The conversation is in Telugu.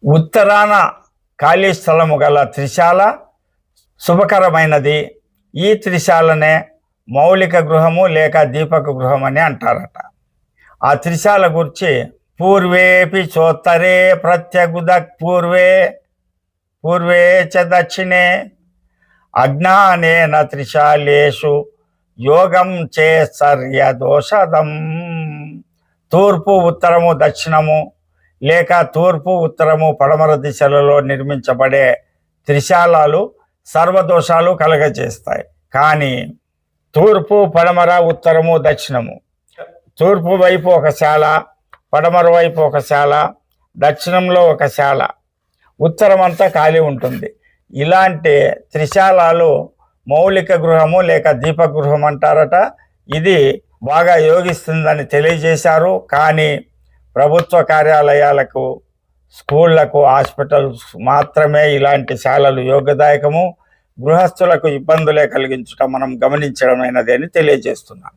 ఉత్తరాన ఖాళీ స్థలము గల త్రిశాల శుభకరమైనది. ఈ త్రిశాలనే మౌలిక గృహము లేక దీపక గృహం అని అంటారట. ఆ త్రిశాల గురించి పూర్వేపి చోత్తరే ప్రత్యగుద పూర్వే చ దక్షిణే అజ్ఞానేన త్రిశాలేషు యోగం చేసర్య దోషదం. తూర్పు, ఉత్తరము, దక్షిణము లేక తూర్పు, ఉత్తరము, పడమర దిశలలో నిర్మించబడే త్రిశాలాలు సర్వదోషాలు కలగజేస్తాయి. కానీ తూర్పు, పడమర, ఉత్తరము, దక్షిణము, తూర్పు వైపు ఒక శాల, పడమర వైపు ఒక శాల, దక్షిణంలో ఒక శాల, ఉత్తరం అంతా ఖాళీ ఉంటుంది. ఇలాంటి త్రిశాలాలు మౌలిక గృహము లేక దీప గృహం అంటారట. ఇది బాగా యోగిస్తుందని తెలియజేశారు. కానీ ప్రభుత్వ కార్యాలయాలకు, స్కూళ్లకు, హాస్పిటల్స్ మాత్రమే ఇలాంటి శాలలు యోగదాయకము. గృహస్థులకు ఇబ్బందులే కలిగించడం మనం గమనించడమైనది అని తెలియజేస్తున్నాం.